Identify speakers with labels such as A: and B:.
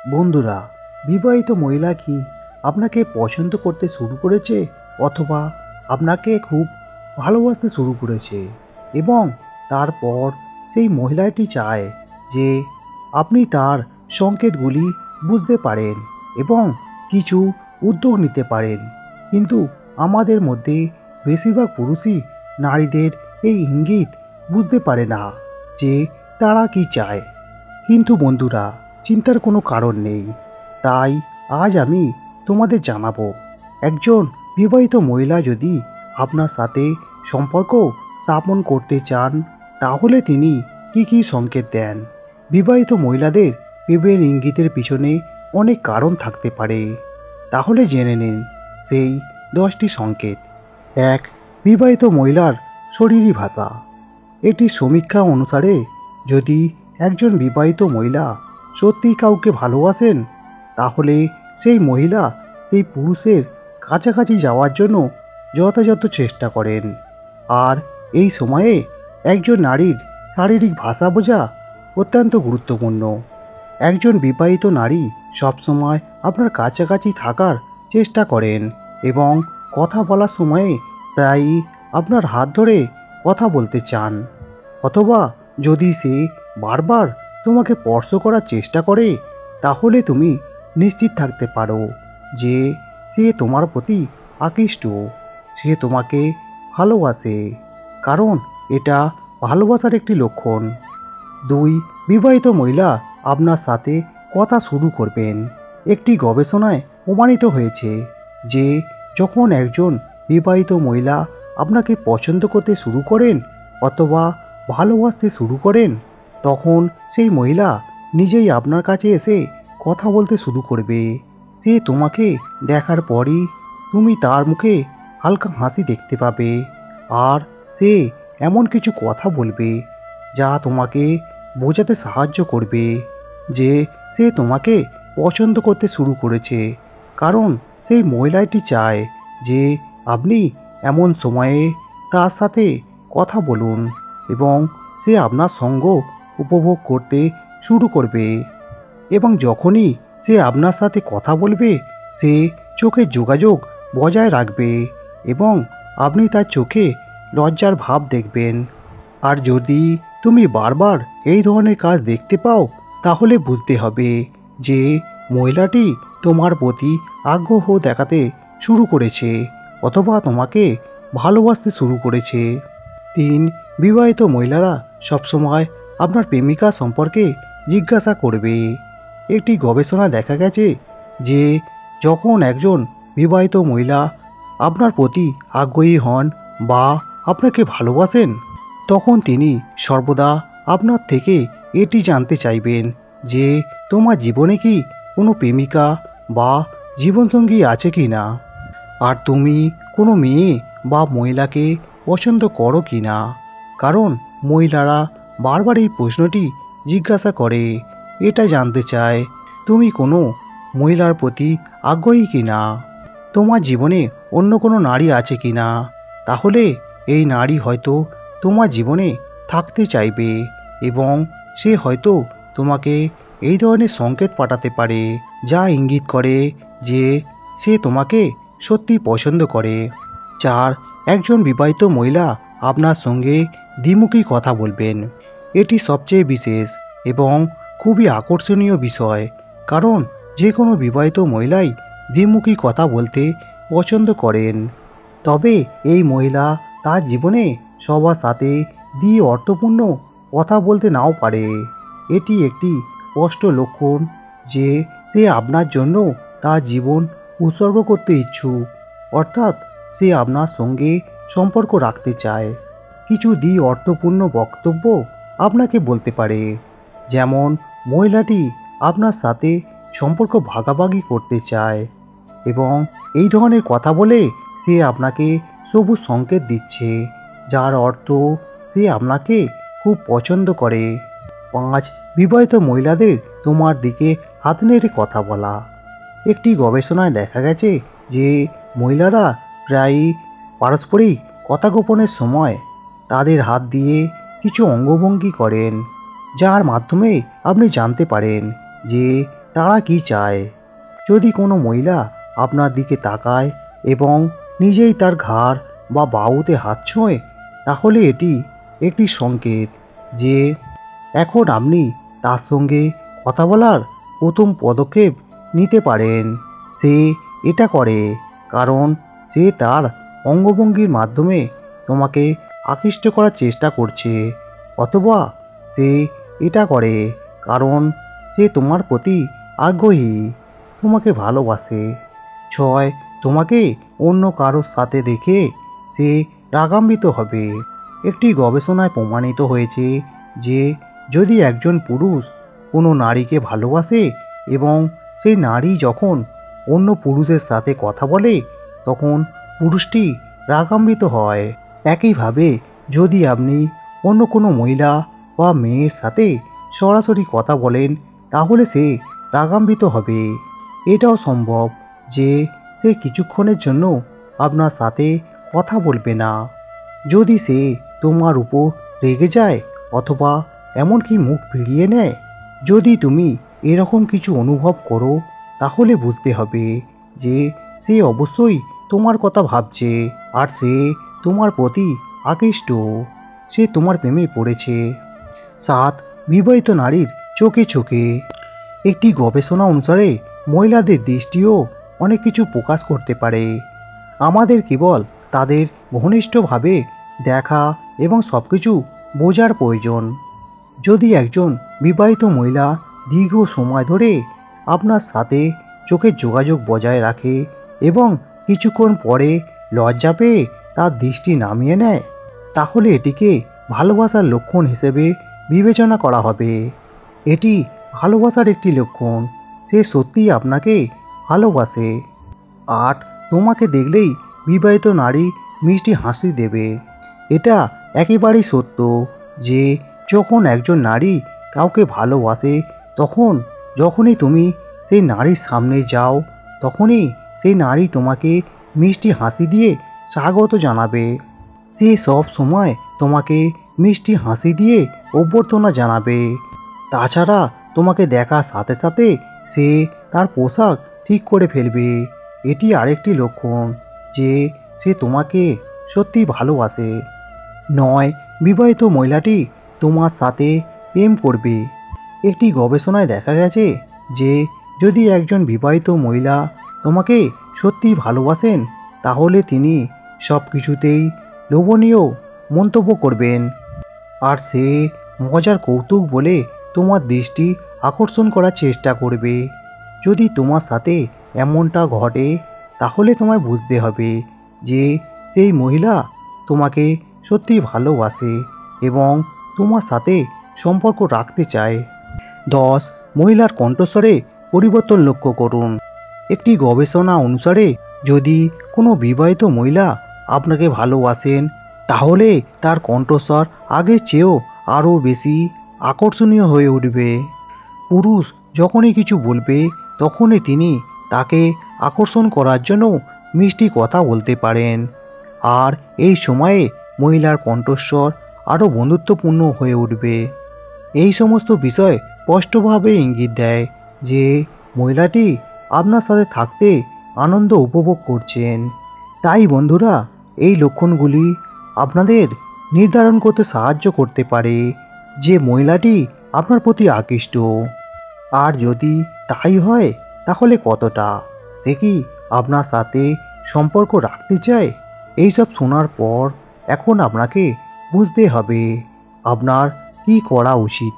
A: বন্ধুরা, বিবাহিত মহিলা কি আপনাকে পছন্দ করতে শুরু করেছে অথবা আপনাকে খুব ভালোবাসতে শুরু করেছে এবং তারপর সেই মহিলাটি চায় যে আপনি তার সংকেতগুলি বুঝতে পারেন এবং কিছু উদ্যোগ নিতে পারেন। কিন্তু আমাদের মধ্যে বেশিরভাগ পুরুষই নারীদের এই ইঙ্গিত বুঝতে পারে না যে তারা কি চায়। কিন্তু বন্ধুরা, চিন্তার কোনো কারণ নেই। তাই আজ আমি তোমাদের জানাবো, একজন বিবাহিত মহিলা যদি আপনার সাথে সম্পর্ক স্থাপন করতে চান তাহলে তিনি কি কি সংকেত দেন। বিবাহিত মহিলাদের প্রেমের ইঙ্গিতের পিছনে অনেক কারণ থাকতে পারে। তাহলে জেনে নিন সেই 10টি সংকেত। 1. বিবাহিত মহিলার শরীরী ভাষা। একটি সমীক্ষা অনুসারে যদি একজন বিবাহিত মহিলা সত্যিই কাউকে ভালোবাসেন তাহলে সেই মহিলা সেই পুরুষের কাছাকাছি যাওয়ার জন্য যথাযথ চেষ্টা করেন। আর এই সময়ে একজন নারীর শারীরিক ভাষা বোঝা অত্যন্ত গুরুত্বপূর্ণ। একজন বিবাহিত নারী সবসময় আপনার কাছাকাছি থাকার চেষ্টা করেন এবং কথা বলার সময়ে প্রায়ই আপনার হাত ধরে কথা বলতে চান। অথবা যদি সে বারবার তোমাকে স্পর্শ করার চেষ্টা করে তাহলে তুমি নিশ্চিত থাকতে পারো যে সে তোমার প্রতি আকৃষ্ট, সে তোমাকে ভালোবাসে, কারণ এটা ভালোবাসার একটি লক্ষণ। 2. বিবাহিত মহিলা আপনার সাথে কথা শুরু করবেন। একটি গবেষণায় প্রমাণিত হয়েছে যে যখন একজন বিবাহিত মহিলা আপনাকে পছন্দ করতে শুরু করেন অথবা ভালোবাসতে শুরু করেন তখন সেই মহিলা নিজেই আপনার কাছে এসে কথা বলতে শুরু করবে। সে তোমাকে দেখার পরই তুমি তার মুখে হালকা হাসি দেখতে পাবে আর সে এমন কিছু কথা বলবে যা তোমাকে বোঝাতে সাহায্য করবে যে সে তোমাকে পছন্দ করতে শুরু করেছে, কারণ সেই মহিলাটি চায় যে আপনি এমন সময়ে তার সাথে কথা বলুন এবং সে আপনার সঙ্গ উপভোগ করতে শুরু করবে। এবং যখনই সে আপনার সাথে কথা বলবে সে চোখের যোগাযোগ বজায় রাখবে এবং আপনি তার চোখে লজ্জার ভাব দেখবেন। আর যদি তুমি বারবার এই ধরনের কাজ দেখতে পাও তাহলে বুঝতে হবে যে মহিলাটি তোমার প্রতি আগ্রহ দেখাতে শুরু করেছে অথবা তোমাকে ভালোবাসতে শুরু করেছে। 3. বিবাহিত মহিলারা সবসময় আপনার প্রেমিকা সম্পর্কে জিজ্ঞাসা করবে। একটি গবেষণা দেখা গেছে যে যখন একজন বিবাহিত মহিলা আপনার প্রতি আগ্রহী হন বা আপনাকে ভালোবাসেন তখন তিনি সর্বদা আপনার থেকে এটি জানতে চাইবেন যে তোমার জীবনে কি কোনো প্রেমিকা বা জীবনসঙ্গী আছে কি না, আর তুমি কোনো মেয়ে বা মহিলাকে পছন্দ করো কি না। কারণ মহিলারা বারবার এই প্রশ্নটি জিজ্ঞাসা করে, এটা জানতে চায় তুমি কোনো মহিলার প্রতি আগ্রহী কি না, তোমার জীবনে অন্য কোনো নারী আছে কি না। তাহলে এই নারী হয়তো তোমার জীবনে থাকতে চাইবে এবং সে হয়তো তোমাকে এই ধরনের সংকেত পাঠাতে পারে যা ইঙ্গিত করে যে সে তোমাকে সত্যি পছন্দ করে। 4. একজন বিবাহিত মহিলা আপনার সঙ্গে দ্বিমুখী কথা বলবেন। এটি সবচেয়ে বিশেষ এবং খুবই আকর্ষণীয় বিষয়, কারণ যে কোনো বিবাহিত মহিলাই দ্বিমুখী কথা বলতে পছন্দ করেন। তবে এই মহিলা তার জীবনে সবার সাথে অর্থপূর্ণ কথা বলতে নাও পারে। এটি একটি স্পষ্ট লক্ষণ যে সে আপনার জন্য তার জীবন উৎসর্গ করতে ইচ্ছুক, অর্থাৎ সে আপনার সঙ্গে সম্পর্ক রাখতে চায়। কিছু অর্থপূর্ণ বক্তব্য আপনাকে বলতে পারে, যেমন মহিলাটি আপনার সাথে সম্পর্ক ভাগাভাগি করতে চায় এবং এই ধরনের কথা বলে সে আপনাকে সবুজ সংকেত দিচ্ছে, যার অর্থ সে আপনাকে খুব পছন্দ করে। 5. বিবাহিত মহিলাদের তোমার দিকে হাত নেড়ে কথা বলা। একটি গবেষণায় দেখা গেছে যে মহিলারা প্রায়ই পারস্পরিক কথোপকথনের সময় তাদের হাত দিয়ে কিছু অঙ্গভঙ্গি করেন যার মাধ্যমে আপনি জানতে পারেন যে তারা কি চায়। যদি কোনো মহিলা আপনার দিকে তাকায় এবং নিজেই তার ঘাড় বা বাহুতে হাত ছোঁয়, তাহলে এটি একটি সংকেত যে এখন আপনি তার সঙ্গে কথা বলার প্রথম পদক্ষেপ নিতে পারেন। সে এটা করে কারণ সে তার অঙ্গভঙ্গির মাধ্যমে তোমাকে আকৃষ্ট করার চেষ্টা করছে, অথবা সে এটা করে কারণ সে তোমার প্রতি আগ্রহী, তোমাকে ভালোবাসে। 6. তোমাকে অন্য কারোর সাথে দেখে সে রাগান্বিত হবে। একটি গবেষণায় প্রমাণিত হয়েছে যে যদি একজন পুরুষ কোনো নারীকে ভালোবাসে এবং সেই নারী যখন অন্য পুরুষের সাথে কথা বলে, তখন পুরুষটি রাগান্বিত হয়। একইভাবে যদি আপনি অন্য কোনো মহিলা বা মেয়ের সাথে সরাসরি কথা বলেন, তাহলে সে রাগান্বিত হবে। এটাও সম্ভব যে সে কিছুক্ষণের জন্য আপনার সাথে কথা বলবে না। যদি সে তোমার উপর রেগে যায় অথবা এমনকি মুখ ফিরিয়ে নেয়, যদি তুমি এরকম কিছু অনুভব করো, তাহলে বুঝতে হবে যে সে অবশ্যই তোমার কথা ভাবছে আর সে তোমার প্রতি আকৃষ্ট, সে তোমার প্রেমে পড়েছে। 7. বিবাহিত নারীর চোখে চোখে। একটি গবেষণা অনুসারে মহিলাদের দৃষ্টিও অনেক কিছু প্রকাশ করতে পারে। আমাদের কেবল তাদের ঘনিষ্ঠভাবে দেখা এবং সব কিছু বোঝার প্রয়োজন। যদি একজন বিবাহিত মহিলা দীর্ঘ সময় ধরে আপনার সাথে চোখের যোগাযোগ বজায় রাখে এবং কিছুক্ষণ পরে লজ্জা পেয়ে তার দৃষ্টি নামিয়ে নেয়, তাহলে এটিকে ভালোবাসার লক্ষণ হিসেবে বিবেচনা করা হবে। এটি ভালোবাসার একটি লক্ষণ, সে সত্যিই আপনাকে ভালোবাসে। 8. তোমাকে দেখলেই বিবাহিত নারী মিষ্টি হাসি দেবে। এটা একেবারেই সত্য যে যখন একজন নারী কাউকে ভালোবাসে, তখন যখনই তুমি সেই নারীর সামনে যাও, তখনই সেই নারী তোমাকে মিষ্টি হাসি দিয়ে স্বাগত জানাবে। সে সব সময় তোমাকে মিষ্টি হাসি দিয়ে অভ্যর্থনা জানাবে। তাছাড়া তোমাকে দেখার সাথে সাথে সে তার পোশাক ঠিক করে ফেলবে। এটি আরেকটি লক্ষণ যে সে তোমাকে সত্যি ভালোবাসে। 9. বিবাহিত মহিলাটি তোমার সাথে প্রেম করবে। একটি গবেষণায় দেখা গেছে যে যদি একজন বিবাহিত মহিলা তোমাকে সত্যি ভালোবাসেন, তাহলে তিনি সব কিছুতেই লোভনীয় মন্তব্য করবেন আর সে মজার কৌতুক বলে তোমার দৃষ্টি আকর্ষণ করার চেষ্টা করবে। যদি তোমার সাথে এমনটা ঘটে, তাহলে তোমায় বুঝতে হবে যে সেই মহিলা তোমাকে সত্যি ভালোবাসে এবং তোমার সাথে সম্পর্ক রাখতে চায়। 10. মহিলার কণ্ঠস্বরে পরিবর্তন লক্ষ্য করুন। একটি গবেষণা অনুসারে যদি কোনো বিবাহিত মহিলা আপনাকে ভালোবাসেন, তাহলে তার কণ্ঠস্বর আগের চেয়েও আরও বেশি আকর্ষণীয় হয়ে উঠবে। পুরুষ যখনই কিছু বলবে, তখনই তিনি তাকে আকর্ষণ করার জন্য মিষ্টি কথা বলতে পারেন, আর এই সময়ে মহিলার কণ্ঠস্বর আরও বন্ধুত্বপূর্ণ হয়ে উঠবে। এই সমস্ত বিষয় স্পষ্টভাবে ইঙ্গিত দেয় যে মহিলাটি আপনার সাথে থাকতে আনন্দ উপভোগ করছেন। তাই বন্ধুরা, এই লক্ষণগুলি আপনাদের নির্ধারণ করতে সাহায্য করতে পারে যে মহিলাটি আপনার প্রতি আকৃষ্ট, আর যদি তাই হয় তাহলে কতটা, সে কি আপনার সাথে সম্পর্ক রাখতে চায়। এইসব শোনার পর এখন আপনাকে বুঝতে হবে আপনার কি করা উচিত।